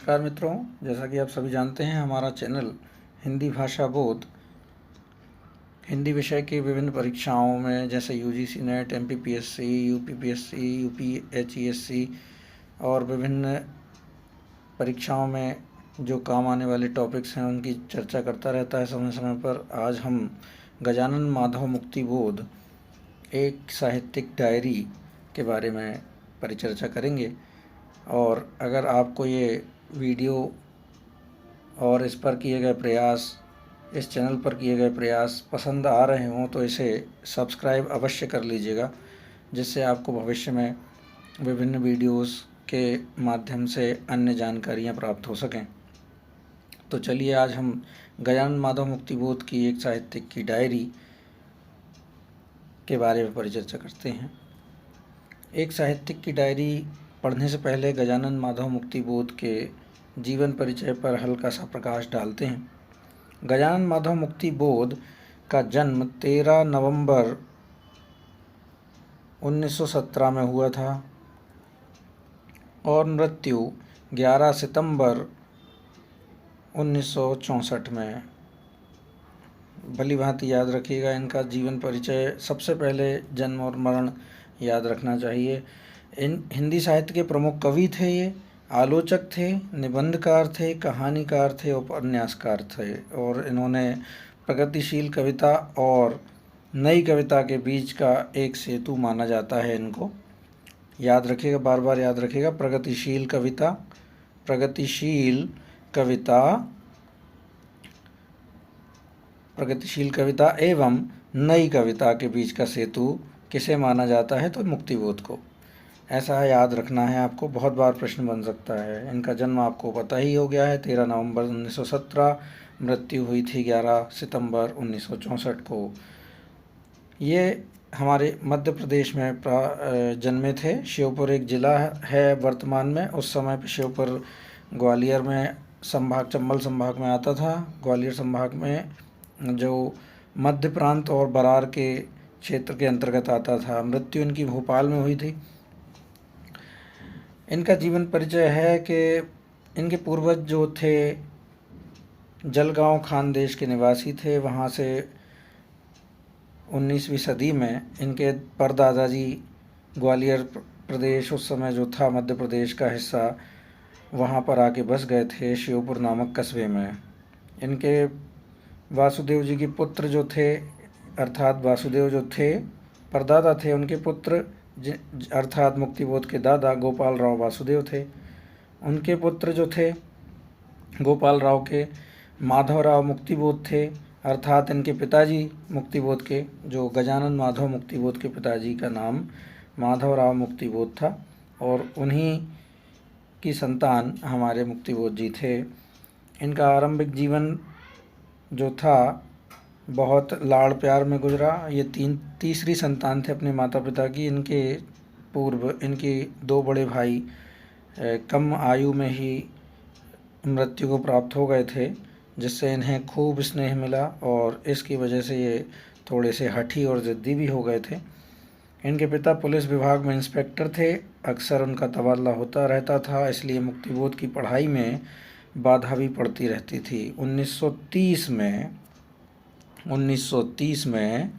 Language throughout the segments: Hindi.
नमस्कार मित्रों, जैसा कि आप सभी जानते हैं हमारा चैनल हिंदी भाषा बोध हिंदी विषय की विभिन्न परीक्षाओं में जैसे यूजीसी नेट, एमपीपीएससी, यूपीपीएससी, यूपीएचईएससी और विभिन्न परीक्षाओं में जो काम आने वाले टॉपिक्स हैं उनकी चर्चा करता रहता है समय समय पर। आज हम गजानन माधव मुक्ति बोध एक साहित्यिक डायरी के बारे में परिचर्चा करेंगे। और अगर आपको ये वीडियो और इस पर किए गए प्रयास, इस चैनल पर किए गए प्रयास पसंद आ रहे हों तो इसे सब्सक्राइब अवश्य कर लीजिएगा, जिससे आपको भविष्य में विभिन्न वीडियोस के माध्यम से अन्य जानकारियाँ प्राप्त हो सकें। तो चलिए आज हम गजानन माधव मुक्ति बोध की एक साहित्यिक की डायरी के बारे में परिचर्चा करते हैं। एक साहित्यिक की डायरी पढ़ने से पहले गजानन माधव मुक्ति बोध के जीवन परिचय पर हल्का सा प्रकाश डालते हैं। गजानन माधव मुक्ति बोध का जन्म 13 नवंबर 1917 में हुआ था और मृत्यु 11 सितंबर 1964 में। भली भांति याद रखिएगा इनका जीवन परिचय। सबसे पहले जन्म और मरण याद रखना चाहिए। इन हिंदी साहित्य के प्रमुख कवि थे। ये आलोचक थे, निबंधकार थे, कहानीकार थे, उपन्यासकार थे और इन्होंने प्रगतिशील कविता और नई कविता के बीच का एक सेतु माना जाता है। इनको याद रखिएगा, बार बार याद रखिएगा। प्रगतिशील कविता एवं नई कविता के बीच का सेतु किसे माना जाता है? तो मुक्तिबोध को। ऐसा याद रखना है आपको, बहुत बार प्रश्न बन सकता है। इनका जन्म आपको पता ही हो गया है, 13 नवंबर 1917। मृत्यु हुई थी 11 सितंबर 1964 को। ये हमारे मध्य प्रदेश में जन्मे थे। श्योपुर एक ज़िला है वर्तमान में। उस समय पे श्योपुर ग्वालियर में संभाग, चंबल संभाग में आता था। ग्वालियर संभाग में जो मध्य प्रांत और बरार के क्षेत्र के अंतर्गत आता था। मृत्यु इनकी भोपाल में हुई थी। इनका जीवन परिचय है कि इनके पूर्वज जो थे जलगांव खानदेश के निवासी थे। वहाँ से 19वीं सदी में इनके परदादाजी ग्वालियर प्रदेश, उस समय जो था मध्य प्रदेश का हिस्सा, वहाँ पर आके बस गए थे श्योपुर नामक कस्बे में। इनके वासुदेव जी के पुत्र जो थे, अर्थात वासुदेव जो थे परदादा थे, उनके पुत्र अर्थात मुक्तिबोध के दादा गोपाल राव वासुदेव थे। उनके पुत्र जो थे गोपाल राव के माधव राव मुक्तिबोध थे, अर्थात इनके पिताजी मुक्तिबोध के, जो गजानन माधव मुक्तिबोध के पिताजी का नाम माधव राव मुक्तिबोध था और उन्हीं की संतान हमारे मुक्तिबोध जी थे। इनका आरंभिक जीवन जो था बहुत लाड़ प्यार में गुजरा। ये तीसरी संतान थे अपने माता पिता की। इनके पूर्व इनके 2 बड़े भाई कम आयु में ही मृत्यु को प्राप्त हो गए थे, जिससे इन्हें खूब स्नेह मिला और इसकी वजह से ये थोड़े से हठी और ज़िद्दी भी हो गए थे। इनके पिता पुलिस विभाग में इंस्पेक्टर थे। अक्सर उनका तबादला होता रहता था, इसलिए मुक्तिबोध की पढ़ाई में बाधा भी पड़ती रहती थी। 1930 में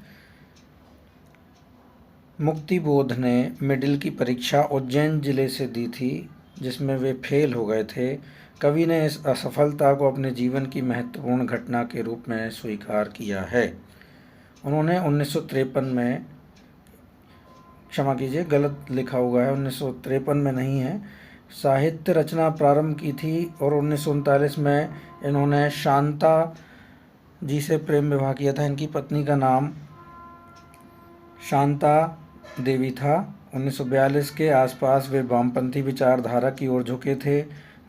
मुक्तिबोध ने मिडिल की परीक्षा उज्जैन ज़िले से दी थी, जिसमें वे फेल हो गए थे। कवि ने इस असफलता को अपने जीवन की महत्वपूर्ण घटना के रूप में स्वीकार किया है। उन्होंने 1953 में, क्षमा कीजिए गलत लिखा हुआ है, 1953 में नहीं है, साहित्य रचना प्रारंभ की थी और 1939 में इन्होंने शांता जी से प्रेम विवाह किया था। इनकी पत्नी का नाम शांता देवी था। 1942 के आसपास वे वामपंथी विचारधारा की ओर झुके थे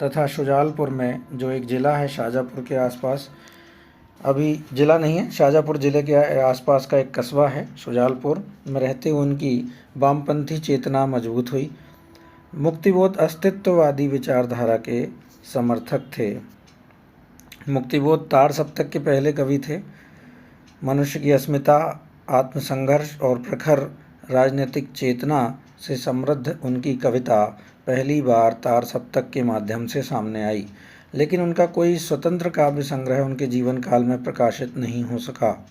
तथा शुजालपुर में, जो एक ज़िला है शाहजहाँपुर के आसपास, अभी ज़िला नहीं है, शाहजहाँपुर ज़िले के आसपास का एक कस्बा है शुजालपुर में रहते हुए उनकी वामपंथी चेतना मजबूत हुई। मुक्तिबोध अस्तित्ववादी विचारधारा के समर्थक थे। मुक्तिबोध ताड़ सप्तक के पहले कवि थे। मनुष्य की अस्मिता, आत्मसंघर्ष और प्रखर राजनीतिक चेतना से समृद्ध उनकी कविता पहली बार तार सप्तक के माध्यम से सामने आई, लेकिन उनका कोई स्वतंत्र काव्य संग्रह उनके जीवन काल में प्रकाशित नहीं हो सका।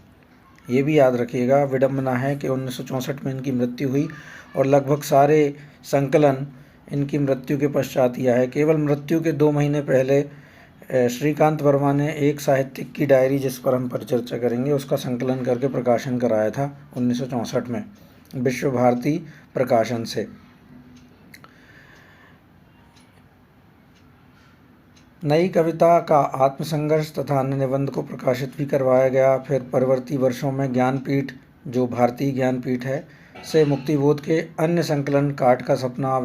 ये भी याद रखिएगा, विडंबना है कि 1964 में इनकी मृत्यु हुई और लगभग सारे संकलन इनकी मृत्यु के पश्चात ही आए। केवल मृत्यु के 2 महीने पहले श्रीकांत वर्मा ने एक साहित्यिक की डायरी, जिस पर हम परिचर्चा करेंगे, उसका संकलन करके प्रकाशन कराया था 1964 में विश्व भारती प्रकाशन से। नई कविता का आत्मसंघर्ष तथा अन्य निबंध को प्रकाशित भी करवाया गया। फिर परवर्ती वर्षों में ज्ञानपीठ, जो भारतीय ज्ञानपीठ है, से मुक्तिबोध के अन्य संकलन काट का सपना,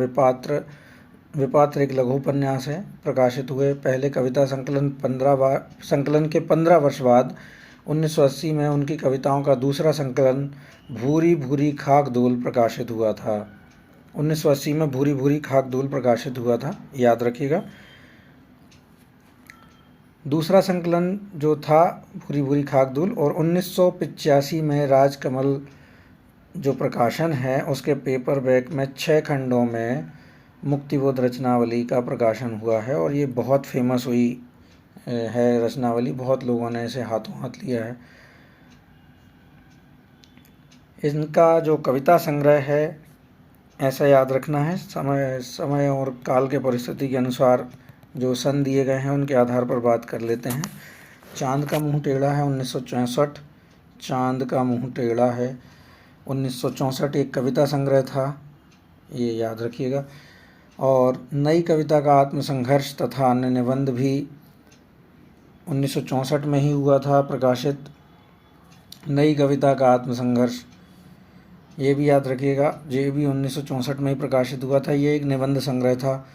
विपात्र एक लघु उपन्यास है, प्रकाशित हुए। पहले कविता संकलन के 15 वर्ष बाद 1980 में उनकी कविताओं का दूसरा संकलन भूरी भूरी खाक धूल प्रकाशित हुआ था। 1980 में भूरी भूरी खाक धूल प्रकाशित हुआ था, याद रखिएगा। दूसरा संकलन जो था भूरी भूरी खाक धूल, और 1985 में राजकमल जो प्रकाशन है उसके पेपरबैक में 6 खंडों में मुक्तिबोध रचनावली का प्रकाशन हुआ है, और ये बहुत फेमस हुई है रचनावली, बहुत लोगों ने इसे हाथों हाथ लिया है। इनका जो कविता संग्रह है, ऐसा याद रखना है, समय और काल के परिस्थिति के अनुसार जो सन दिए गए हैं उनके आधार पर बात कर लेते हैं। चांद का मुँह टेढ़ा है 1964, चांद का मुँह टेढ़ा है 1964 एक कविता संग्रह था, ये याद रखिएगा। और नई कविता का आत्मसंघर्ष तथा अन्य निबंध भी 1964 में ही हुआ था प्रकाशित। नई कविता का आत्मसंघर्ष, ये भी याद रखिएगा, ये भी 1964 में ही प्रकाशित हुआ था। ये एक निबंध संग्रह था।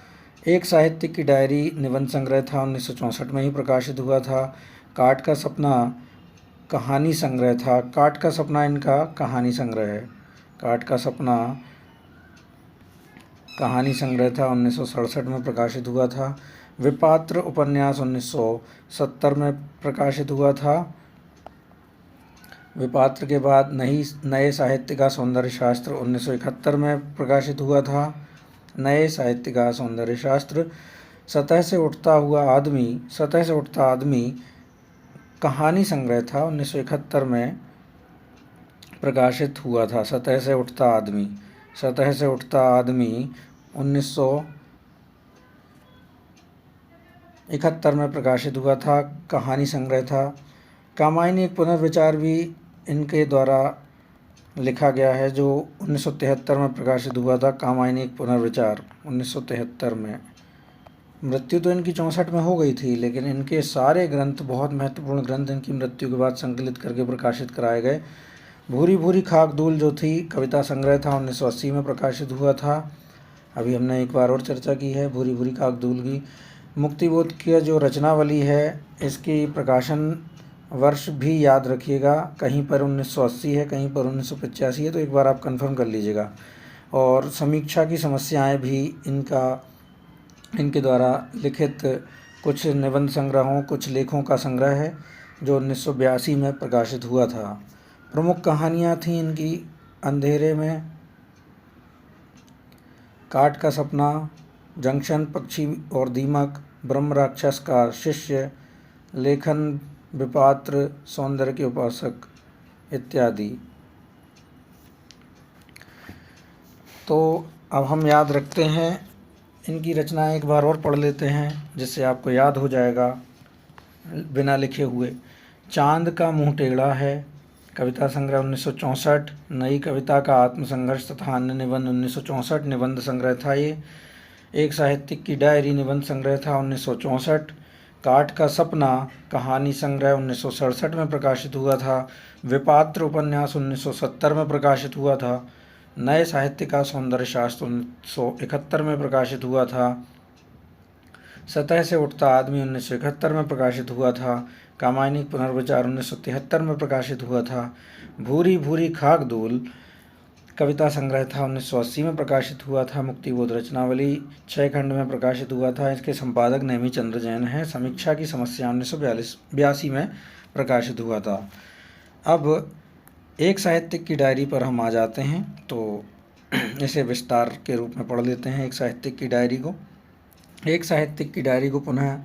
एक साहित्यिक की डायरी निबंध संग्रह था, 1964 में ही प्रकाशित हुआ था। काट का सपना कहानी संग्रह था, काट का सपना इनका कहानी संग्रह है। काट का सपना कहानी संग्रह था, 1967 में प्रकाशित हुआ था। विपात्र उपन्यास 1970 में प्रकाशित हुआ था। विपात्र के बाद नए साहित्य का सौंदर्य शास्त्र 1971 में प्रकाशित हुआ था। नए साहित्य का सौंदर्य शास्त्र। सतह से उठता आदमी कहानी संग्रह था, 1971 में प्रकाशित हुआ था। सतह से उठता आदमी 1971 में प्रकाशित हुआ था, कहानी संग्रह था। कामायनी एक पुनर्विचार भी इनके द्वारा लिखा गया है, जो 1973 में प्रकाशित हुआ था। कामायनी एक पुनर्विचार 1973 में। मृत्यु तो इनकी 64 में हो गई थी, लेकिन इनके सारे ग्रंथ, बहुत महत्वपूर्ण ग्रंथ, इनकी मृत्यु के बाद संकलित करके प्रकाशित कराए गए। भूरी भूरी खाक धूल जो थी कविता संग्रह था, 1980 में प्रकाशित हुआ था। अभी हमने एक बार और चर्चा की है भूरी भूरी खाक धूल की। मुक्तिबोध की जो रचनावली है, इसकी प्रकाशन वर्ष भी याद रखिएगा, कहीं पर 1980 है, कहीं पर 1985 है, तो एक बार आप कंफर्म कर लीजिएगा। और समीक्षा की समस्याएं भी इनके द्वारा लिखित कुछ निबंध संग्रहों, कुछ लेखों का संग्रह है, जो 1982 में प्रकाशित हुआ था। प्रमुख कहानियां थीं इनकी अंधेरे में, काट का सपना, जंक्शन, पक्षी और दीमक, ब्रह्म राक्षस का शिष्य, लेखन, विपात्र, सौंदर्य के उपासक इत्यादि। तो अब हम याद रखते हैं, इनकी रचनाएं एक बार और पढ़ लेते हैं, जिससे आपको याद हो जाएगा बिना लिखे हुए। चांद का मुँह टेढ़ा है कविता संग्रह 1964। नई कविता का आत्मसंघर्ष तथा अन्य निबंध 1964 निबंध संग्रह था। ये एक साहित्यिक की डायरी निबंध संग्रह था, 1964। काट का सपना कहानी संग्रह 1967 में प्रकाशित हुआ था। विपात्र उपन्यास 1970 में प्रकाशित हुआ था। नए साहित्य का सौंदर्य शास्त्र 1971 में प्रकाशित हुआ था। सतह से उठता आदमी 1971 में प्रकाशित हुआ था। कामायनी पुनर्विचार 1973 में प्रकाशित हुआ था। भूरी भूरी खाक धूल कविता संग्रह था, 1980 में प्रकाशित हुआ था। मुक्तिबोध रचनावली 6 खंड में प्रकाशित हुआ था। इसके संपादक नेमी चंद्र जैन हैं। समीक्षा की समस्या 1982 में प्रकाशित हुआ था। अब एक साहित्यिक की डायरी पर हम आ जाते हैं। तो इसे विस्तार के रूप में पढ़ लेते हैं एक साहित्यिक की डायरी को। एक साहित्यिक की डायरी को पुनः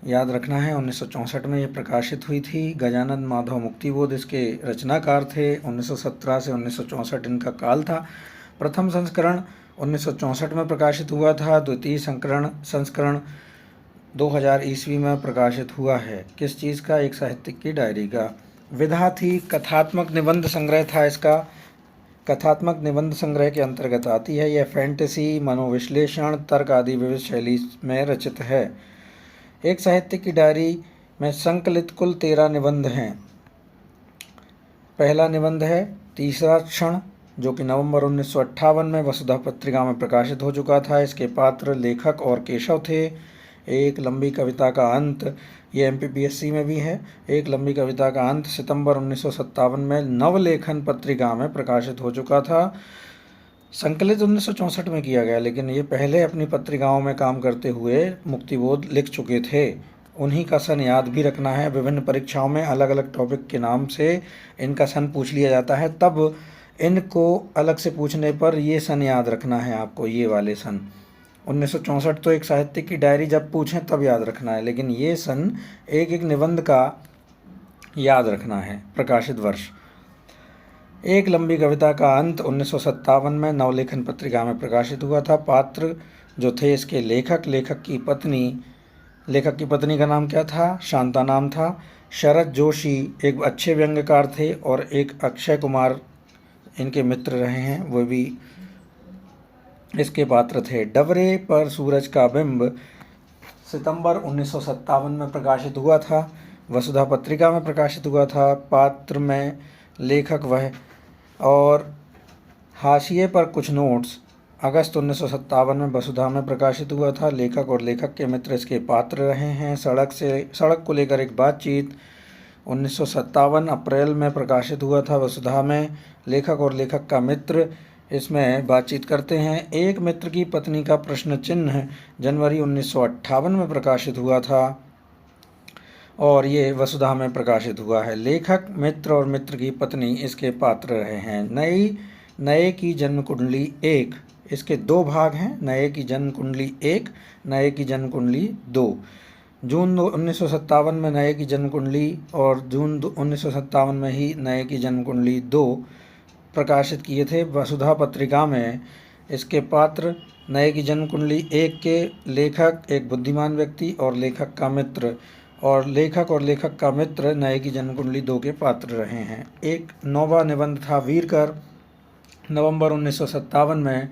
याद रखना है। 1964 में ये प्रकाशित हुई थी। गजानन माधव मुक्तिबोध इसके रचनाकार थे। 1917 से 1964 इनका काल था। प्रथम संस्करण 1964 में प्रकाशित हुआ था। द्वितीय संस्करण 2000 ईस्वी में प्रकाशित हुआ है। किस चीज़ का? एक साहित्यिक की डायरी का। विधा थी कथात्मक निबंध संग्रह था इसका। कथात्मक निबंध संग्रह के अंतर्गत आती है। यह फैंटेसी, मनोविश्लेषण, तर्क आदि विविध शैली में रचित है। एक साहित्यिक की डायरी में संकलित कुल 13 निबंध हैं। पहला निबंध है तीसरा क्षण, जो कि नवंबर 1958 में वसुधा पत्रिका में प्रकाशित हो चुका था। इसके पात्र लेखक और केशव थे। एक लंबी कविता का अंत, ये MPPSC में भी है। एक लंबी कविता का अंत सितंबर 1957 में नवलेखन पत्रिका में प्रकाशित हो चुका था। संकलित 1964 में किया गया, लेकिन ये पहले अपनी पत्रिकाओं में काम करते हुए मुक्तिबोध लिख चुके थे। उन्हीं का सन याद भी रखना है। विभिन्न परीक्षाओं में अलग अलग टॉपिक के नाम से इनका सन पूछ लिया जाता है, तब इनको अलग से पूछने पर ये सन याद रखना है आपको, ये वाले सन। 1964 तो एक साहित्यिक की डायरी जब पूछें तब याद रखना है, लेकिन ये सन एक एक निबंध का याद रखना है, प्रकाशित वर्ष। एक लंबी कविता का अंत 1957 में नवलेखन पत्रिका में प्रकाशित हुआ था। पात्र जो थे इसके लेखक की पत्नी का नाम क्या था? शांता नाम था। शरद जोशी एक अच्छे व्यंग्यकार थे और एक अक्षय कुमार इनके मित्र रहे हैं, वो भी इसके पात्र थे। डबरे पर सूरज का बिंब सितंबर 1957 में प्रकाशित हुआ था। वसुधा पत्रिका में प्रकाशित हुआ था। पात्र में लेखक वह और हाशिए पर कुछ नोट्स अगस्त 1957 में वसुधा में प्रकाशित हुआ था। लेखक और लेखक के मित्र इसके पात्र रहे हैं। सड़क को लेकर एक बातचीत 1957 अप्रैल में प्रकाशित हुआ था वसुधा में। लेखक और लेखक का मित्र इसमें बातचीत करते हैं। एक मित्र की पत्नी का प्रश्न चिन्ह जनवरी 1958 में प्रकाशित हुआ था और ये वसुधा में प्रकाशित हुआ है। लेखक, मित्र और मित्र की पत्नी इसके पात्र रहे हैं। नए की जन्म कुंडली 1, इसके 2 भाग हैं। नए की जन्म कुंडली 1, नए की जन्म कुंडली 2। जून 1957 में नए की जन्म कुंडली और जून 1957 में ही नए की जन्म कुंडली 2 प्रकाशित किए थे वसुधा पत्रिका में। इसके पात्र नए की जन्म कुंडली 1 के लेखक एक बुद्धिमान व्यक्ति और लेखक का मित्र, और लेखक का मित्र नए की जन्म कुंडली 2 के पात्र रहे हैं। एक 9वां निबंध था वीरकर, नवंबर 1957 में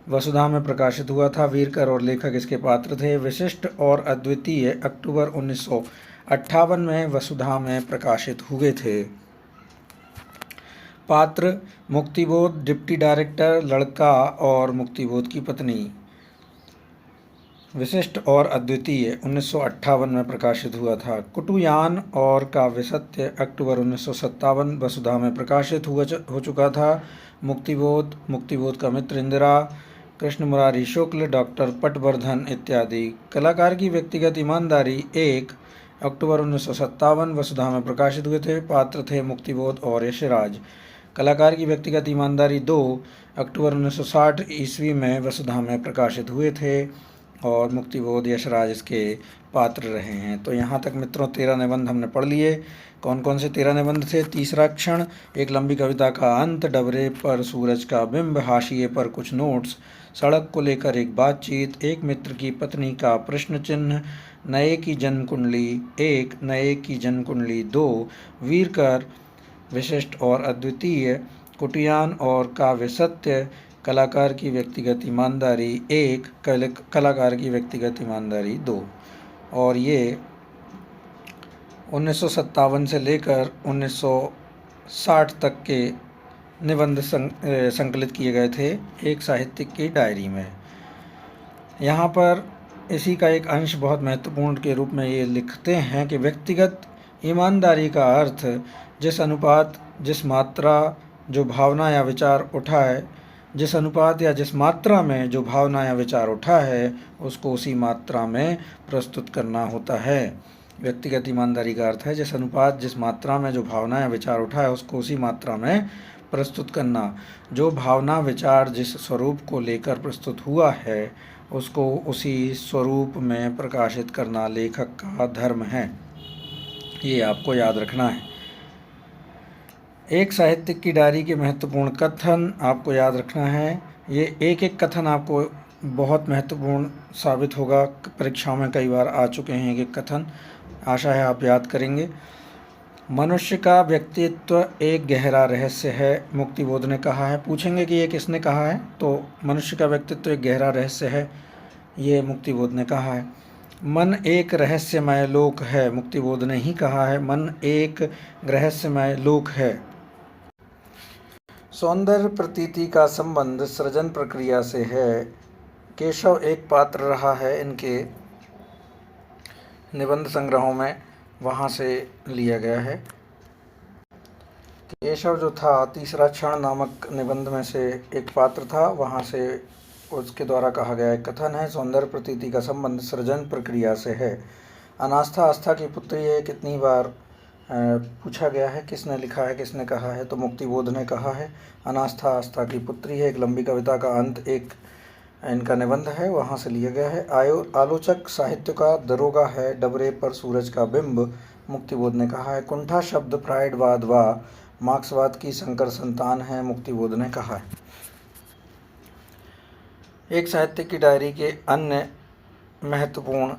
वसुधा में प्रकाशित हुआ था। वीरकर और लेखक इसके पात्र थे। विशिष्ट और अद्वितीय अक्टूबर 1958 में वसुधा में प्रकाशित हुए थे। पात्र मुक्तिबोध, डिप्टी डायरेक्टर, लड़का और मुक्तिबोध की पत्नी। विशिष्ट और अद्वितीय 1958 में प्रकाशित हुआ था। कुटुयान और काव्य सत्य अक्टूबर 1957 वसुधा में प्रकाशित हो चुका था। मुक्तिबोध का मित्र इंदिरा, कृष्ण मुरारी शुक्ल, डॉक्टर पटवर्धन इत्यादि। कलाकार की व्यक्तिगत ईमानदारी 1 अक्टूबर 1957 वसुधा में प्रकाशित हुए थे। पात्र थे मुक्तिबोध और यशराज। कलाकार की व्यक्तिगत ईमानदारी 2 अक्टूबर 1960 ईस्वी में वसुधा में प्रकाशित हुए थे और मुक्तिबोध, यशराज इसके पात्र रहे हैं। तो यहाँ तक मित्रों 13 निबंध हमने पढ़ लिए। कौन कौन से 13 निबंध थे? तीसरा क्षण, एक लंबी कविता का अंत, डबरे पर सूरज का बिंब, हाशिए पर कुछ नोट्स, सड़क को लेकर एक बातचीत, एक मित्र की पत्नी का प्रश्न चिन्ह, नए की जन्म कुंडली 1, नए की जन्म कुंडली 2, वीरकर, विशिष्ट और अद्वितीय, कुटियान और काव्य सत्य, कलाकार की व्यक्तिगत ईमानदारी 1, कलाकार की व्यक्तिगत ईमानदारी 2। और ये 1957 से लेकर 1960 तक के निबंध संकलित किए गए थे एक साहित्यिक की डायरी में। यहाँ पर इसी का एक अंश बहुत महत्वपूर्ण के रूप में ये लिखते हैं कि व्यक्तिगत ईमानदारी का अर्थ जिस अनुपात, जिस मात्रा, जो भावना या विचार उठा है, जिस अनुपात या जिस मात्रा में जो भावना या विचार उठा है उसको उसी मात्रा में प्रस्तुत करना होता है। व्यक्तिगत ईमानदारी का अर्थ है जिस अनुपात, जिस मात्रा में जो भावना या विचार उठा है उसको उसी मात्रा में प्रस्तुत करना। जो भावना विचार जिस स्वरूप को लेकर प्रस्तुत हुआ है उसको उसी स्वरूप में प्रकाशित करना लेखक का धर्म है। ये आपको याद रखना है। एक साहित्यिक की डायरी के महत्वपूर्ण कथन आपको याद रखना है। ये एक एक कथन आपको बहुत महत्वपूर्ण साबित होगा। परीक्षाओं में कई बार आ चुके हैं एक कथन, आशा है आप याद करेंगे। मनुष्य का व्यक्तित्व एक गहरा रहस्य है, मुक्तिबोध ने कहा है। पूछेंगे कि ये किसने कहा है, तो मनुष्य का व्यक्तित्व एक गहरा रहस्य है, ये मुक्तिबोध ने कहा है। मन एक रहस्यमय लोक है, मुक्तिबोध ने ही कहा है। मन एक रहस्यमय लोक है। सौंदर्य प्रतीति का संबंध सृजन प्रक्रिया से है। केशव एक पात्र रहा है इनके निबंध संग्रहों में, वहाँ से लिया गया है। केशव जो था तीसरा क्षण नामक निबंध में से एक पात्र था, वहाँ से उसके द्वारा कहा गया एक कथन है। सौंदर्य प्रतीति का संबंध सृजन प्रक्रिया से है। अनास्था आस्था की पुत्री है, कितनी बार पूछा गया है किसने लिखा है, किसने कहा है, तो मुक्तिबोध ने कहा है। अनास्था आस्था की पुत्री है एक लंबी कविता का अंत एक इनका निबंध है, वहाँ से लिया गया है। आलोचक साहित्य का दरोगा है, डबरे पर सूरज का बिंब, मुक्तिबोध ने कहा है। कुंठा शब्द प्राइडवाद व मार्क्सवाद की संकर संतान है, मुक्तिबोध ने कहा है। एक साहित्य की डायरी के अन्य महत्वपूर्ण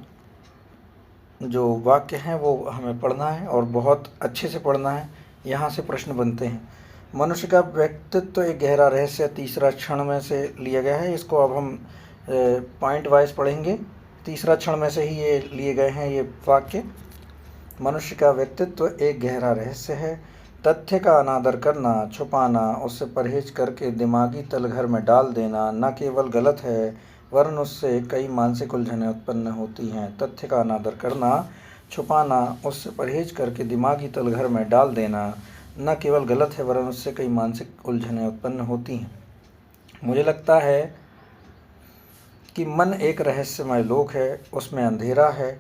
जो वाक्य हैं वो हमें पढ़ना है और बहुत अच्छे से पढ़ना है। यहाँ से प्रश्न बनते हैं। मनुष्य का व्यक्तित्व एक गहरा रहस्य तीसरा क्षण में से लिया गया है। इसको अब हम पॉइंट वाइज पढ़ेंगे। तीसरा क्षण में से ही ये लिए गए हैं ये वाक्य। मनुष्य का व्यक्तित्व एक गहरा रहस्य है। तथ्य का अनादर करना, छुपाना, उससे परहेज करके दिमागी तलघर में डाल देना न केवल गलत है वरन उससे कई मानसिक उलझनें उत्पन्न होती हैं। तथ्य का अनादर करना, छुपाना, उससे परहेज करके दिमागी तलघर में डाल देना न केवल गलत है वरन उससे कई मानसिक उलझनें उत्पन्न होती हैं। मुझे लगता है कि मन एक रहस्यमय लोक है, उसमें अंधेरा है,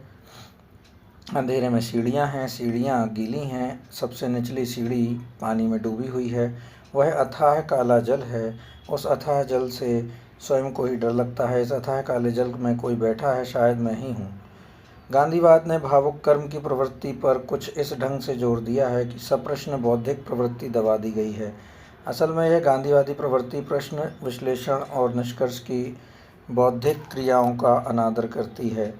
अंधेरे में सीढ़ियाँ हैं, सीढ़ियाँ गीली हैं, सबसे निचली सीढ़ी पानी में डूबी हुई है। वह अथाह काला जल है, उस अथाह जल से स्वयं को ही डर लगता है। इस अथाह काले जल में कोई बैठा है, शायद मैं ही हूँ। गांधीवाद ने भावुक कर्म की प्रवृत्ति पर कुछ इस ढंग से जोर दिया है कि सप्रश्न बौद्धिक प्रवृत्ति दबा दी गई है। असल में यह गांधीवादी प्रवृत्ति प्रश्न विश्लेषण और निष्कर्ष की बौद्धिक क्रियाओं का अनादर करती है।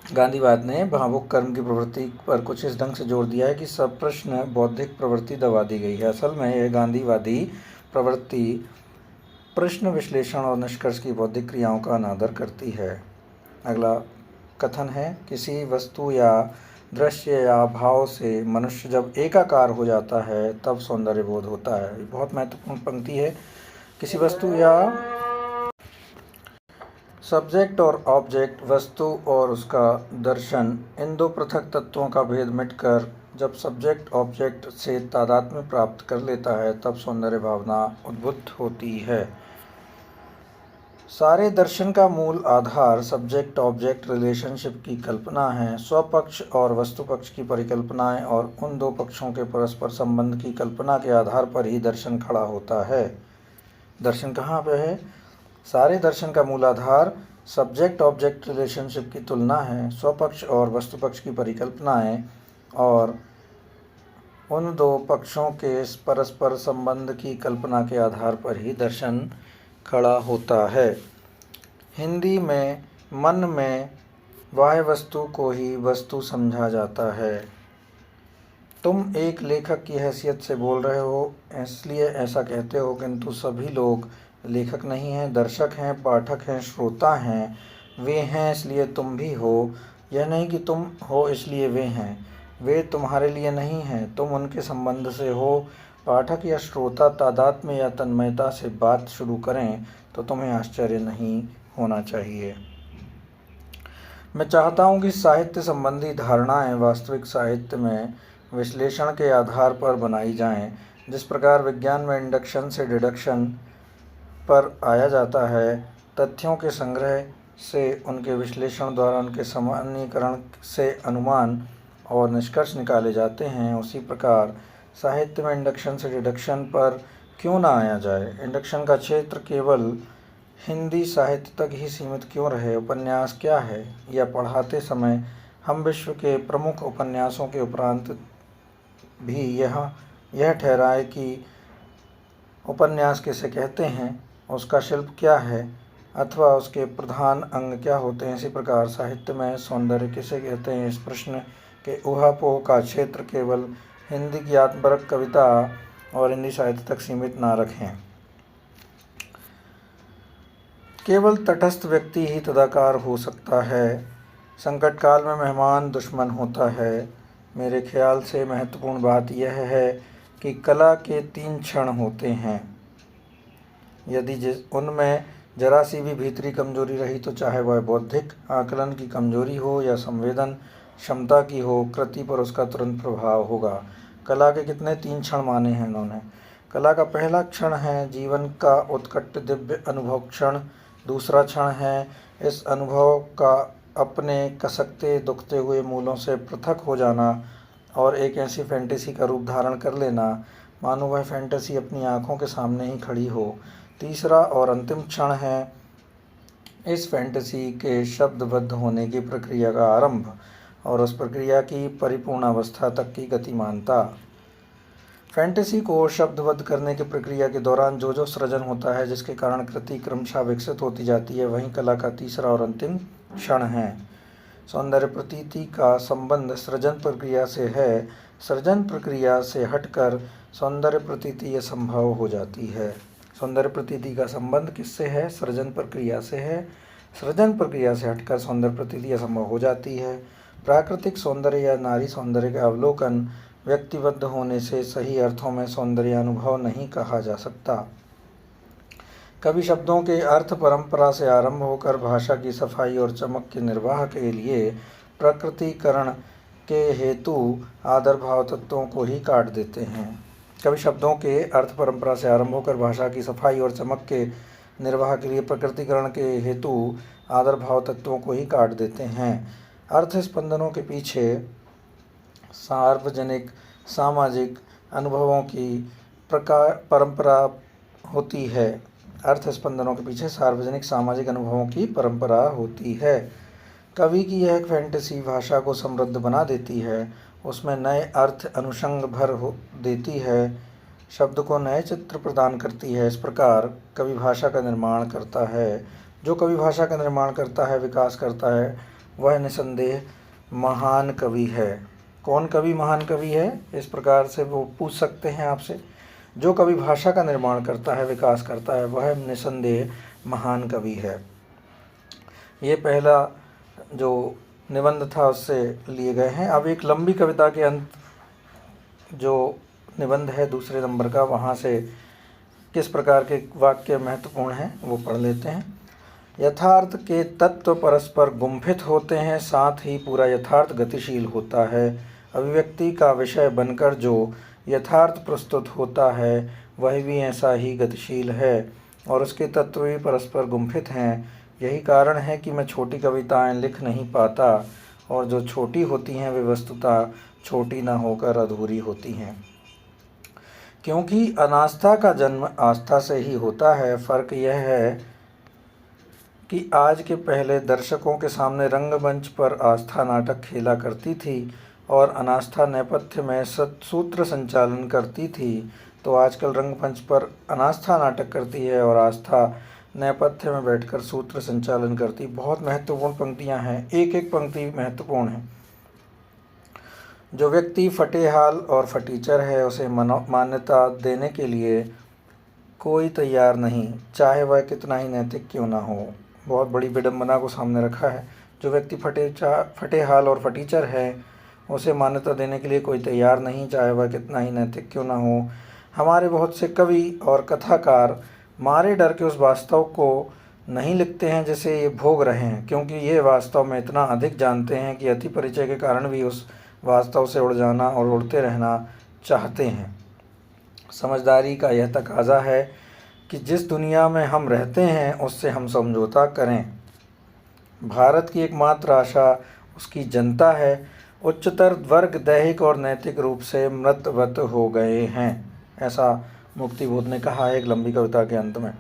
गांधीवाद ने भावुक कर्म की प्रवृत्ति पर कुछ इस ढंग से जोर दिया है कि सप्रश्न बौद्धिक प्रवृत्ति दबा दी गई है। असल में यह गांधीवादी प्रवृत्ति प्रश्न विश्लेषण और निष्कर्ष की बौद्धिक क्रियाओं का अनादर करती है। अगला कथन है, किसी वस्तु या दृश्य या भाव से मनुष्य जब एकाकार हो जाता है तब सौंदर्य बोध होता है। ये बहुत महत्वपूर्ण पंक्ति है। किसी वस्तु या सब्जेक्ट और ऑब्जेक्ट, वस्तु और उसका दर्शन, इन दो पृथक तत्वों का भेद मिटकर जब सब्जेक्ट ऑब्जेक्ट से तादात्म्य प्राप्त कर लेता है तब सौंदर्य भावना उद्भुत होती है। सारे दर्शन का मूल आधार सब्जेक्ट ऑब्जेक्ट रिलेशनशिप की कल्पना है। स्वपक्ष और वस्तुपक्ष की परिकल्पनाएं और उन दो पक्षों के परस्पर संबंध की कल्पना के आधार पर ही दर्शन खड़ा होता है। दर्शन कहाँ पे है? सारे दर्शन का मूल आधार सब्जेक्ट ऑब्जेक्ट रिलेशनशिप की तुलना है, स्वपक्ष और वस्तुपक्ष की परिकल्पनाएं और उन दो पक्षों के परस्पर संबंध की कल्पना के आधार पर ही दर्शन खड़ा होता है। हिंदी में मन में बाह्य वस्तु को ही वस्तु समझा जाता है। तुम एक लेखक की हैसियत से बोल रहे हो इसलिए ऐसा कहते हो, किंतु सभी लोग लेखक नहीं हैं, दर्शक हैं, पाठक हैं, श्रोता हैं। वे हैं इसलिए तुम भी हो। यह नहीं कि तुम हो इसलिए वे हैं। वे तुम्हारे लिए नहीं हैं, तुम उनके संबंध से हो। पाठक या श्रोता तादात्म्य या तन्मयता से बात शुरू करें तो तुम्हें आश्चर्य नहीं होना चाहिए। मैं चाहता हूँ कि साहित्य संबंधी धारणाएं वास्तविक साहित्य में विश्लेषण के आधार पर बनाई जाएं। जिस प्रकार विज्ञान में इंडक्शन से डिडक्शन पर आया जाता है, तथ्यों के संग्रह से उनके विश्लेषण द्वारा उनके सामान्यीकरण से अनुमान और निष्कर्ष निकाले जाते हैं, उसी प्रकार साहित्य में इंडक्शन से डिडक्शन पर क्यों ना आया जाए? इंडक्शन का क्षेत्र केवल हिंदी साहित्य तक ही सीमित क्यों रहे? उपन्यास क्या है? या पढ़ाते समय हम विश्व के प्रमुख उपन्यासों के उपरांत भी यह ठहराए कि उपन्यास किसे कहते हैं, उसका शिल्प क्या है, अथवा उसके प्रधान अंग क्या होते हैं। इसी प्रकार साहित्य में सौंदर्य किसे कहते हैं, इस प्रश्न के ऊहापोह का क्षेत्र केवल हिंदी की आत्मपरक कविता और हिंदी साहित्य तक सीमित ना रखें। केवल तटस्थ व्यक्ति ही तदाकार हो सकता है। संकट काल में मेहमान दुश्मन होता है। मेरे ख्याल से महत्वपूर्ण बात यह है कि कला के 3 क्षण होते हैं। यदि उनमें जरा सी भी भीतरी कमजोरी रही तो चाहे वह बौद्धिक आकलन की कमजोरी हो या संवेदन क्षमता की हो, कृति पर उसका तुरंत प्रभाव होगा। कला के कितने 3 क्षण माने हैं इन्होंने। कला का पहला क्षण है जीवन का उत्कट दिव्य अनुभव क्षण। दूसरा क्षण है इस अनुभव का अपने कसकते दुखते हुए मूलों से पृथक हो जाना और एक ऐसी फैंटेसी का रूप धारण कर लेना मानो वह फैंटेसी अपनी आँखों के सामने ही खड़ी हो। तीसरा और अंतिम क्षण है इस फैंटेसी के शब्दबद्ध होने की प्रक्रिया का आरंभ और उस प्रक्रिया की परिपूर्ण अवस्था तक की गतिमानता। फैंटेसी को शब्दबद्ध करने की प्रक्रिया के दौरान जो सृजन होता है, जिसके कारण कृति क्रमशः विकसित होती जाती है, वही कला का तीसरा और अंतिम क्षण है। सौंदर्य प्रतीति का संबंध सृजन प्रक्रिया से है। सृजन प्रक्रिया से हटकर सौंदर्य प्रतीति असंभव हो जाती है। सौंदर्य प्रतीति का संबंध किससे है? सृजन प्रक्रिया से है। सृजन प्रक्रिया से हटकर सौंदर्य प्रतीति असंभव हो जाती है। प्राकृतिक सौंदर्य या नारी सौंदर्य का अवलोकन व्यक्तिबद्ध होने से सही अर्थों में सौंदर्य अनुभव नहीं कहा जा सकता। कवि शब्दों के अर्थ परंपरा से आरंभ होकर भाषा की सफाई और चमक के निर्वाह के लिए प्रकृतिकरण के हेतु आदर भाव तत्वों को ही काट देते हैं। कवि शब्दों के अर्थ परंपरा से आरंभ होकर भाषा की सफाई और चमक के निर्वाह के लिए प्रकृतिकरण के हेतु आदर भाव तत्वों को ही काट देते हैं। अर्थ स्पंदनों के पीछे सार्वजनिक सामाजिक अनुभवों की परंपरा होती है। अर्थ स्पंदनों के पीछे सार्वजनिक सामाजिक अनुभवों की परंपरा होती है। कवि की यह फैंटेसी भाषा को समृद्ध बना देती है, उसमें नए अर्थ अनुषंग भर देती है, शब्द को नए चित्र प्रदान करती है। इस प्रकार कवि भाषा का निर्माण करता है। जो कवि भाषा का निर्माण करता है, विकास करता है, वह निसंदेह महान कवि है। कौन कवि महान कवि है? इस प्रकार से वो पूछ सकते हैं आपसे। जो कवि भाषा का निर्माण करता है, विकास करता है, वह निसंदेह महान कवि है। ये पहला जो निबंध था उससे लिए गए हैं। अब एक लंबी कविता के अंत जो निबंध है दूसरे नंबर का, वहाँ से किस प्रकार के वाक्य महत्वपूर्ण हैं वो पढ़ लेते हैं। यथार्थ के तत्व परस्पर गुम्फित होते हैं, साथ ही पूरा यथार्थ गतिशील होता है। अभिव्यक्ति का विषय बनकर जो यथार्थ प्रस्तुत होता है वह भी ऐसा ही गतिशील है और उसके तत्व भी परस्पर गुम्फित हैं। यही कारण है कि मैं छोटी कविताएं लिख नहीं पाता और जो छोटी होती हैं वे वस्तुतः छोटी न होकर अधूरी होती हैं, क्योंकि अनास्था का जन्म आस्था से ही होता है। फ़र्क यह है कि आज के पहले दर्शकों के सामने रंगमंच पर आस्था नाटक खेला करती थी और अनास्था नेपथ्य में सूत्र संचालन करती थी, तो आजकल रंगमंच पर अनास्था नाटक करती है और आस्था नेपथ्य में बैठकर सूत्र संचालन करती। बहुत महत्वपूर्ण पंक्तियां हैं, एक एक पंक्ति महत्वपूर्ण है। जो व्यक्ति फटेहाल और फटीचर है उसे मान्यता देने के लिए कोई तैयार नहीं, चाहे वह कितना ही नैतिक क्यों ना हो। बहुत बड़ी विडंबना को सामने रखा है। जो व्यक्ति फटेहाल और फटीचर है उसे मान्यता देने के लिए कोई तैयार नहीं, चाहे वह कितना ही नैतिक क्यों ना हो। हमारे बहुत से कवि और कथाकार मारे डर के उस वास्तव को नहीं लिखते हैं जिसे ये भोग रहे हैं, क्योंकि ये वास्तव में इतना अधिक जानते हैं कि अति परिचय के कारण भी उस वास्तव से उड़ जाना और उड़ते रहना चाहते हैं। समझदारी का यह तकाजा है कि जिस दुनिया में हम रहते हैं उससे हम समझौता करें। भारत की एकमात्र आशा उसकी जनता है, उच्चतर वर्ग दैहिक और नैतिक रूप से मृतवत हो गए हैं। ऐसा मुक्तिबोध ने कहा है एक लंबी कविता के अंत में।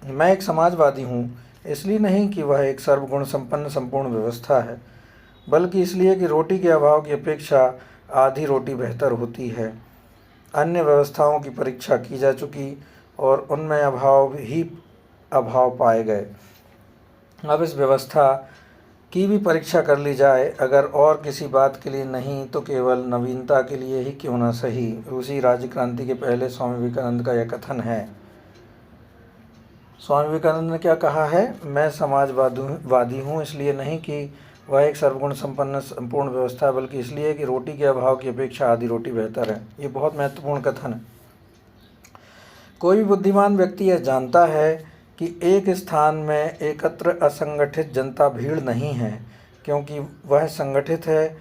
मैं एक समाजवादी हूँ, इसलिए नहीं कि वह एक सर्वगुण संपन्न संपूर्ण व्यवस्था है, बल्कि इसलिए कि रोटी के अभाव की अपेक्षा आधी रोटी बेहतर होती है। अन्य व्यवस्थाओं की परीक्षा की जा चुकी और उनमें अभाव ही अभाव पाए गए। अब इस व्यवस्था की भी परीक्षा कर ली जाए, अगर और किसी बात के लिए नहीं तो केवल नवीनता के लिए ही क्यों न सही। रूसी राज्य क्रांति के पहले स्वामी विवेकानंद का यह कथन है। स्वामी विवेकानंद ने क्या कहा है? मैं समाजवादी हूँ, इसलिए नहीं कि वह एक सर्वगुण संपन्न संपूर्ण व्यवस्था है, बल्कि इसलिए कि रोटी के अभाव की अपेक्षा आधी रोटी बेहतर है। ये बहुत महत्वपूर्ण कथन है। कोई भी बुद्धिमान व्यक्ति यह जानता है कि एक स्थान में एकत्र असंगठित जनता भीड़ नहीं है, क्योंकि वह संगठित है।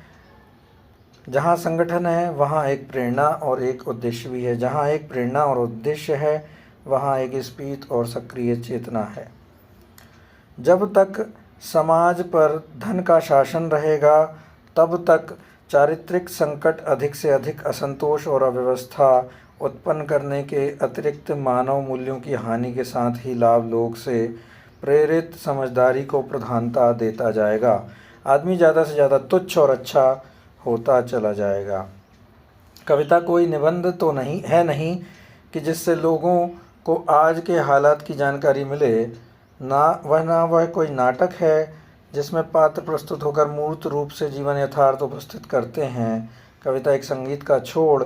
जहाँ संगठन है वहाँ एक प्रेरणा और एक उद्देश्य भी है। जहाँ एक प्रेरणा और उद्देश्य है वहाँ एक स्फीत और सक्रिय चेतना है। जब तक समाज पर धन का शासन रहेगा, तब तक चारित्रिक संकट अधिक से अधिक असंतोष और अव्यवस्था उत्पन्न करने के अतिरिक्त मानव मूल्यों की हानि के साथ ही लाभ लोग से प्रेरित समझदारी को प्रधानता देता जाएगा। आदमी ज़्यादा से ज़्यादा तुच्छ और अच्छा होता चला जाएगा। कविता कोई निबंध तो नहीं कि जिससे लोगों को आज के हालात की जानकारी मिले। ना वह कोई नाटक है जिसमें पात्र प्रस्तुत होकर मूर्त रूप से जीवन यथार्थ उपस्थित करते हैं। कविता एक संगीत का छोड़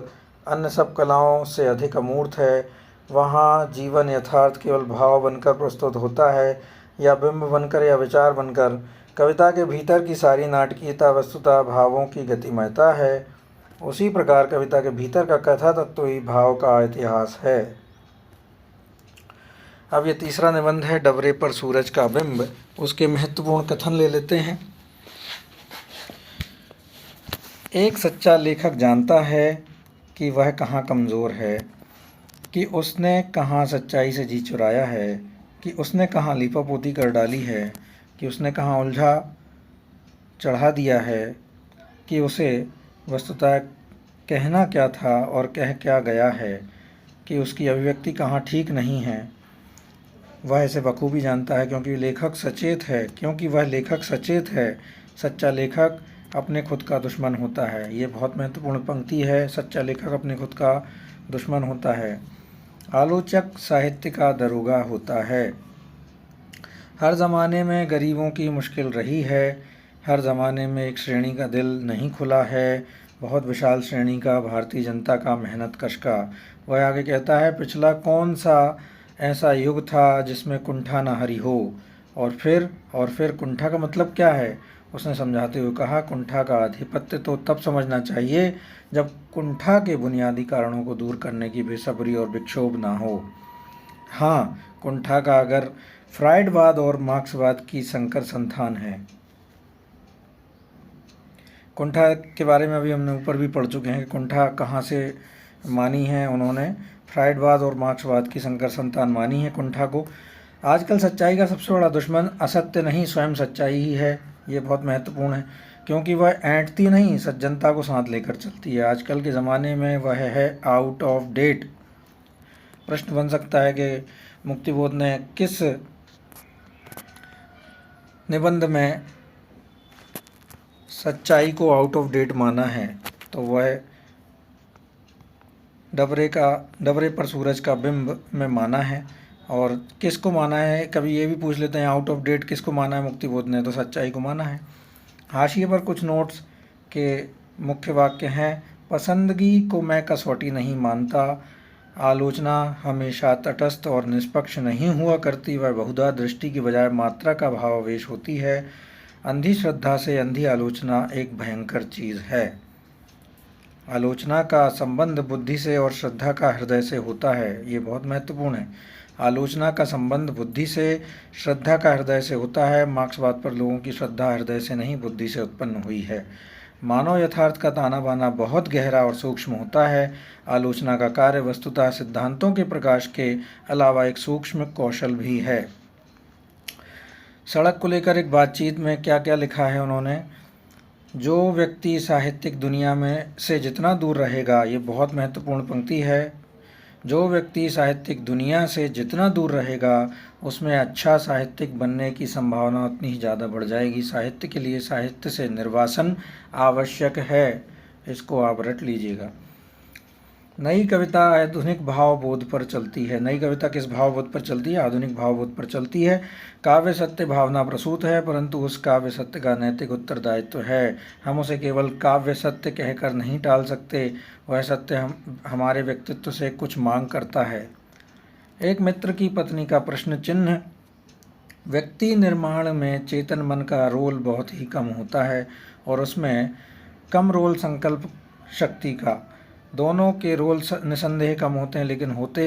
अन्य सब कलाओं से अधिक अमूर्त है। वहाँ जीवन यथार्थ केवल भाव बनकर प्रस्तुत होता है, या बिंब बनकर या विचार बनकर। कविता के भीतर की सारी नाटकीयता वस्तुतः भावों की गतिमयता है। उसी प्रकार कविता के भीतर का कथा तत्व ही भाव का इतिहास है। अब ये तीसरा निबंध है, डबरे पर सूरज का बिंब। उसके महत्वपूर्ण कथन ले लेते हैं। एक सच्चा लेखक जानता है कि वह कहाँ कमज़ोर है, कि उसने कहाँ सच्चाई से जी चुराया है, कि उसने कहाँ लीपापोती कर डाली है, कि उसने कहाँ उलझा चढ़ा दिया है, कि उसे वस्तुतः कहना क्या था और कह क्या गया है, कि उसकी अभिव्यक्ति कहाँ ठीक नहीं है। वह इसे बखूबी जानता है क्योंकि वह लेखक सचेत है। सच्चा लेखक अपने खुद का दुश्मन होता है। ये बहुत महत्वपूर्ण पंक्ति है। सच्चा लेखक अपने खुद का दुश्मन होता है। आलोचक साहित्य का दरोगा होता है। हर ज़माने में गरीबों की मुश्किल रही है। हर ज़माने में एक श्रेणी का दिल नहीं खुला है, बहुत विशाल श्रेणी का, भारतीय जनता का, मेहनतकश का। वह आगे कहता है, पिछला कौन सा ऐसा युग था जिसमें कुंठा न हरी हो। और फिर कुंठा का मतलब क्या है? उसने समझाते हुए कहा, कुंठा का आधिपत्य तो तब समझना चाहिए जब कुंठा के बुनियादी कारणों को दूर करने की बेसब्री और विक्षोभ ना हो। हाँ, कुंठा का अगर फ्राइडवाद और मार्क्सवाद की संकर संतान है। कुंठा के बारे में अभी हमने ऊपर भी पढ़ चुके हैं कि कुंठा कहाँ से मानी है उन्होंने। फ्राइडवाद और मार्क्सवाद की संकर संतान मानी है कुंठा को। आजकल सच्चाई का सबसे बड़ा दुश्मन असत्य नहीं, स्वयं सच्चाई ही है। ये बहुत महत्वपूर्ण है क्योंकि वह ऐंठती नहीं, सज्जनता को साथ लेकर चलती है। आजकल के ज़माने में वह है आउट ऑफ डेट। प्रश्न बन सकता है कि मुक्तिबोध ने किस निबंध में सच्चाई को आउट ऑफ डेट माना है? तो वह डबरे पर सूरज का बिंब में माना है। और किसको माना है, कभी ये भी पूछ लेते हैं आउट ऑफ डेट किसको माना है मुक्तिबोध ने? तो सच्चाई को माना है। हाशिए पर कुछ नोट्स के मुख्य वाक्य हैं। पसंदगी को मैं कसौटी नहीं मानता। आलोचना हमेशा तटस्थ और निष्पक्ष नहीं हुआ करती, वह बहुधा दृष्टि की बजाय मात्रा का भावावेश होती है। अंधी श्रद्धा से अंधी आलोचना एक भयंकर चीज़ है। आलोचना का संबंध बुद्धि से और श्रद्धा का हृदय से होता है। ये बहुत महत्वपूर्ण है। आलोचना का संबंध बुद्धि से, श्रद्धा का हृदय से होता है। मार्क्सवाद पर लोगों की श्रद्धा हृदय से नहीं, बुद्धि से उत्पन्न हुई है। मानव यथार्थ का ताना बाना बहुत गहरा और सूक्ष्म होता है। आलोचना का कार्य वस्तुतः सिद्धांतों के प्रकाश के अलावा एक सूक्ष्म कौशल भी है। सड़क को लेकर एक बातचीत में क्या क्या लिखा है उन्होंने? जो व्यक्ति साहित्यिक दुनिया में से जितना दूर रहेगा, ये बहुत महत्वपूर्ण पंक्ति है, जो व्यक्ति साहित्यिक दुनिया से जितना दूर रहेगा उसमें अच्छा साहित्यिक बनने की संभावना उतनी ही ज़्यादा बढ़ जाएगी। साहित्य के लिए साहित्य से निर्वासन आवश्यक है, इसको आप रट लीजिएगा। नई कविता आधुनिक भावबोध पर चलती है। नई कविता किस भावबोध पर चलती है? आधुनिक भावबोध पर चलती है। काव्य सत्य भावना प्रसूत है, परंतु उस काव्य सत्य का नैतिक उत्तरदायित्व है। हम उसे केवल काव्य सत्य कहकर नहीं टाल सकते, वह सत्य हमारे व्यक्तित्व से कुछ मांग करता है। एक मित्र की पत्नी का प्रश्न चिन्ह। व्यक्ति निर्माण में चेतन मन का रोल बहुत ही कम होता है और उसमें कम रोल संकल्प शक्ति का। दोनों के रोल निसंदेह कम होते हैं, लेकिन होते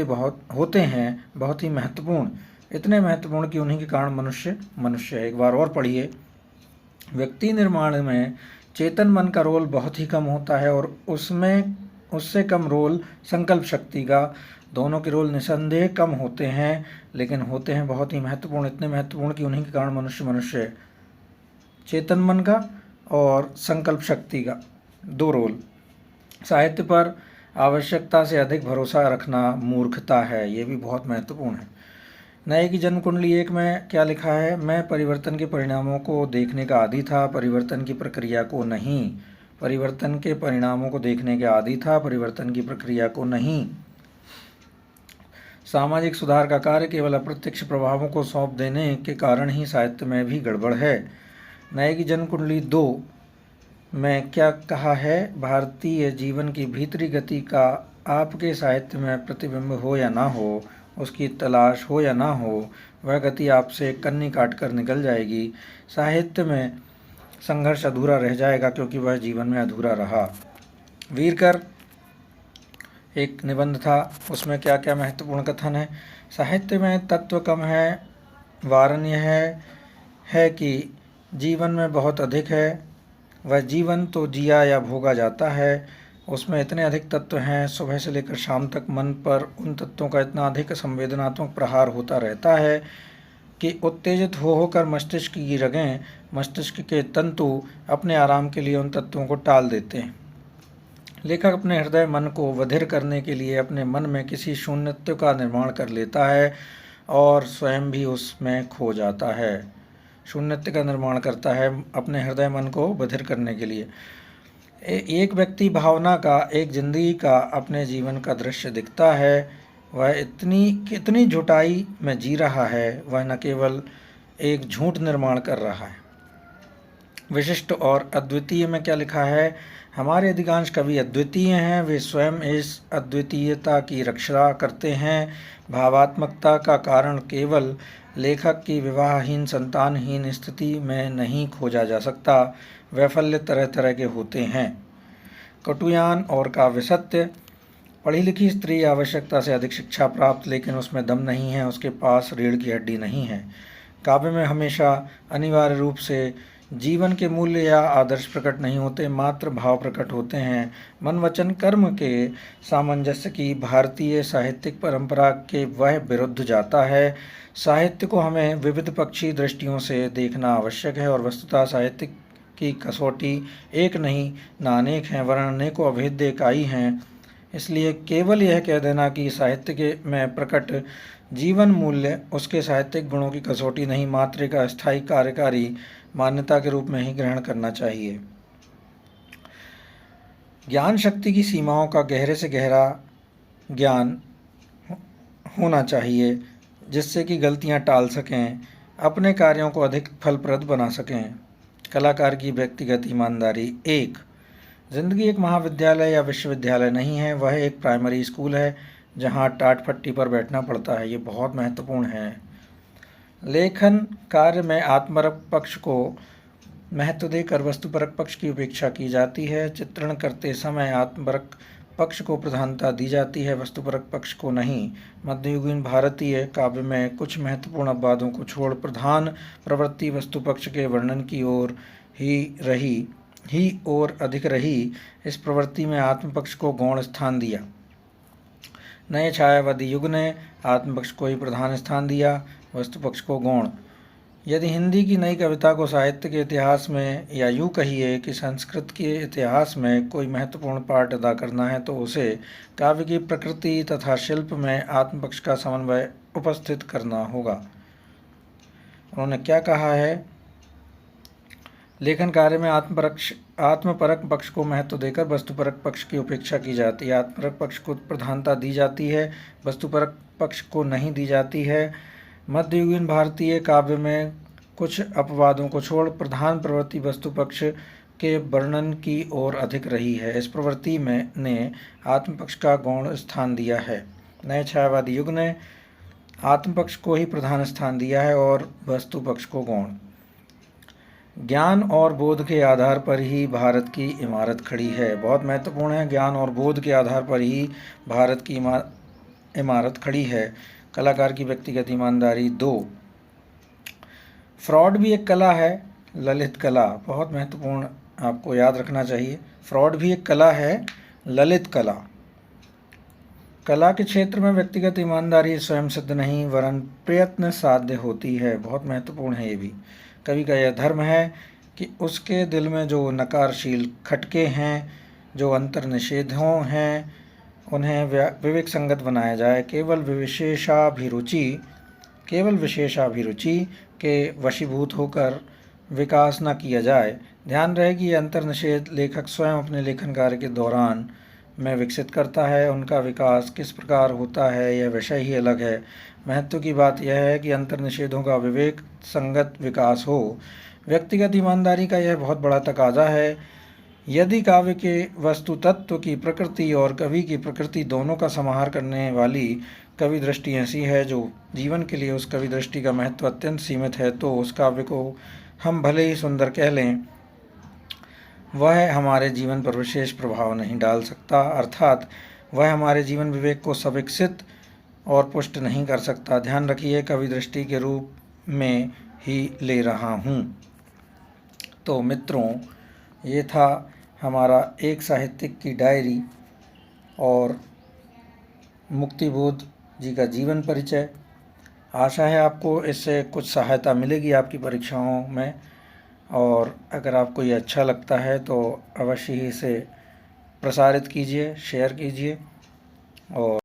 हैं बहुत ही महत्वपूर्ण। इतने महत्वपूर्ण कि उन्हीं के कारण मनुष्य है। एक बार और पढ़िए। व्यक्ति निर्माण में चेतन मन का रोल बहुत ही कम होता है और उससे कम रोल संकल्प शक्ति का। दोनों के रोल निसंदेह कम होते हैं, लेकिन होते हैं बहुत ही महत्वपूर्ण। इतने महत्वपूर्ण कि उन्हीं के कारण मनुष्य है। चेतन मन का और संकल्प शक्ति का दो रोल। साहित्य पर आवश्यकता से अधिक भरोसा रखना मूर्खता है, ये भी बहुत महत्वपूर्ण है। नए की जन्म कुंडली 1 में क्या लिखा है? मैं परिवर्तन के परिणामों को देखने का आदी था, परिवर्तन की प्रक्रिया को नहीं। परिवर्तन के परिणामों को देखने के आदी था, परिवर्तन की प्रक्रिया को नहीं। सामाजिक सुधार का कार्य केवल अप्रत्यक्ष प्रभावों को सौंप देने के कारण ही साहित्य में भी गड़बड़ है। नए की जन्म कुंडली 2 में क्या कहा है? भारतीय जीवन की भीतरी गति का आपके साहित्य में प्रतिबिंब हो या ना हो, उसकी तलाश हो या ना हो, वह गति आपसे कन्नी काट कर निकल जाएगी। साहित्य में संघर्ष अधूरा रह जाएगा क्योंकि वह जीवन में अधूरा रहा। वीरकर एक निबंध था, उसमें क्या क्या महत्वपूर्ण कथन है? साहित्य में तत्व कम है, वारण्य है कि जीवन में बहुत अधिक है। वह जीवन तो जिया या भोगा जाता है, उसमें इतने अधिक तत्व हैं, सुबह से लेकर शाम तक मन पर उन तत्वों का इतना अधिक संवेदनात्मक प्रहार होता रहता है कि उत्तेजित होकर मस्तिष्क की रगें, मस्तिष्क के तंतु अपने आराम के लिए उन तत्वों को टाल देते हैं। लेखक अपने हृदय मन को बधिर करने के लिए अपने मन में किसी शून्यत्व का निर्माण कर लेता है और स्वयं भी उसमें खो जाता है। शून्यत्व का निर्माण करता है अपने हृदय मन को बधिर करने के लिए। एक व्यक्ति भावना का, एक जिंदगी का, अपने जीवन का दृश्य दिखता है, वह कितनी झूठाई में जी रहा है। वह न केवल एक झूठ निर्माण कर रहा है। विशिष्ट और अद्वितीय में क्या लिखा है? हमारे अधिकांश कवि अद्वितीय हैं, वे स्वयं इस अद्वितीयता की रक्षा करते हैं। भावात्मकता का कारण केवल लेखक की विवाहहीन संतानहीन स्थिति में नहीं खोजा जा सकता। वैफल्य तरह तरह के होते हैं। कटुयान और काव्य सत्य। पढ़ी लिखी स्त्री आवश्यकता से अधिक शिक्षा प्राप्त, लेकिन उसमें दम नहीं है, उसके पास रीढ़ की हड्डी नहीं है। काव्य में हमेशा अनिवार्य रूप से जीवन के मूल्य या आदर्श प्रकट नहीं होते, मात्र भाव प्रकट होते हैं। मन वचन कर्म के सामंजस्य की भारतीय साहित्यिक परंपरा के वह विरुद्ध जाता है। साहित्य को हमें विविध पक्षी दृष्टियों से देखना आवश्यक है और वस्तुतः साहित्य की कसौटी एक नहीं न अनेक हैं, वरन अनेकों अभेद्य इकाई हैं। इसलिए केवल यह कह देना कि साहित्य के में प्रकट जीवन मूल्य उसके साहित्यिक गुणों की कसौटी नहीं, मात्र एक अस्थायी कार्यकारी मान्यता के रूप में ही ग्रहण करना चाहिए। ज्ञान शक्ति की सीमाओं का गहरे से गहरा ज्ञान होना चाहिए, जिससे कि गलतियां टाल सकें, अपने कार्यों को अधिक फलप्रद बना सकें। कलाकार की व्यक्तिगत ईमानदारी। 1. जिंदगी एक महाविद्यालय या विश्वविद्यालय नहीं है, वह एक प्राइमरी स्कूल है जहां टाट फट्टी पर बैठना पड़ता है। ये बहुत महत्वपूर्ण है। लेखन कार्य में आत्मपरक पक्ष को महत्व देकर वस्तुपरक पक्ष की उपेक्षा की जाती है। चित्रण करते समय आत्मपरक पक्ष को प्रधानता दी जाती है, वस्तुपरक पक्ष को नहीं। मध्ययुगीन भारतीय काव्य में कुछ महत्वपूर्ण अपवादों को छोड़ प्रधान प्रवृत्ति वस्तु पक्ष के वर्णन की ओर ही और अधिक रही। इस प्रवृत्ति में आत्मपक्ष को गौण स्थान दिया। नए छायावादी युग ने आत्मपक्ष को ही प्रधान स्थान दिया, वस्तुपक्ष को गौण। यदि हिंदी की नई कविता को साहित्य के इतिहास में, या यूँ कहिए कि संस्कृत के इतिहास में कोई महत्वपूर्ण पार्ट अदा करना है, तो उसे काव्य की प्रकृति तथा शिल्प में आत्मपक्ष का समन्वय उपस्थित करना होगा। उन्होंने क्या कहा है? लेखन कार्य में आत्मपरक पक्ष को महत्व देकर वस्तुपरक पक्ष की उपेक्षा की जाती है। आत्मपरक पक्ष को प्रधानता दी जाती है, वस्तुपरक पक्ष को नहीं दी जाती है। मध्ययुगीन भारतीय काव्य में कुछ अपवादों को छोड़ प्रधान प्रवृत्ति वस्तु पक्ष के वर्णन की ओर अधिक रही है। इस प्रवृत्ति में ने आत्मपक्ष का गौण स्थान दिया है। नए छायावादी युग ने आत्मपक्ष को ही प्रधान स्थान दिया है और वस्तु पक्ष को गौण। ज्ञान और बोध के आधार पर ही भारत की इमारत खड़ी है। बहुत महत्वपूर्ण है, ज्ञान और बोध के आधार पर ही भारत की इमारत खड़ी है। कलाकार की व्यक्तिगत ईमानदारी। 2, फ्रॉड भी एक कला है, ललित कला। बहुत महत्वपूर्ण, आपको याद रखना चाहिए। फ्रॉड भी एक कला है, ललित कला। कला के क्षेत्र में व्यक्तिगत ईमानदारी स्वयं सिद्ध नहीं, वरन प्रयत्न साध्य होती है। बहुत महत्वपूर्ण है ये भी। कवि का यह धर्म है कि उसके दिल में जो नकारशील खटके हैं, जो अंतर्निषेधों हैं, उन्हें विवेक संगत बनाया जाए। केवल विशेषाभिरुचि के वशीभूत होकर विकास न किया जाए। ध्यान रहे कि ये अंतर्निषेध लेखक स्वयं अपने लेखन कार्य के दौरान में विकसित करता है। उनका विकास किस प्रकार होता है, यह विषय ही अलग है। महत्व की बात यह है कि अंतर्निषेधों का विवेक संगत विकास हो। व्यक्तिगत ईमानदारी का यह बहुत बड़ा तकाजा है। यदि काव्य के वस्तु तत्व की प्रकृति और कवि की प्रकृति दोनों का समाहार करने वाली कवि दृष्टि ऐसी है जो जीवन के लिए उस कवि दृष्टि का महत्व अत्यंत सीमित है, तो उस काव्य को हम भले ही सुंदर कह लें, वह हमारे जीवन पर विशेष प्रभाव नहीं डाल सकता, अर्थात वह हमारे जीवन विवेक को सविकसित और पुष्ट नहीं कर सकता। ध्यान रखिए, कवि दृष्टि के रूप में ही ले रहा हूँ। तो मित्रों, ये था हमारा एक साहित्यिक की डायरी और मुक्तिबोध जी का जीवन परिचय। आशा है आपको इससे कुछ सहायता मिलेगी आपकी परीक्षाओं में, और अगर आपको ये अच्छा लगता है तो अवश्य ही इसे प्रसारित कीजिए, शेयर कीजिए। और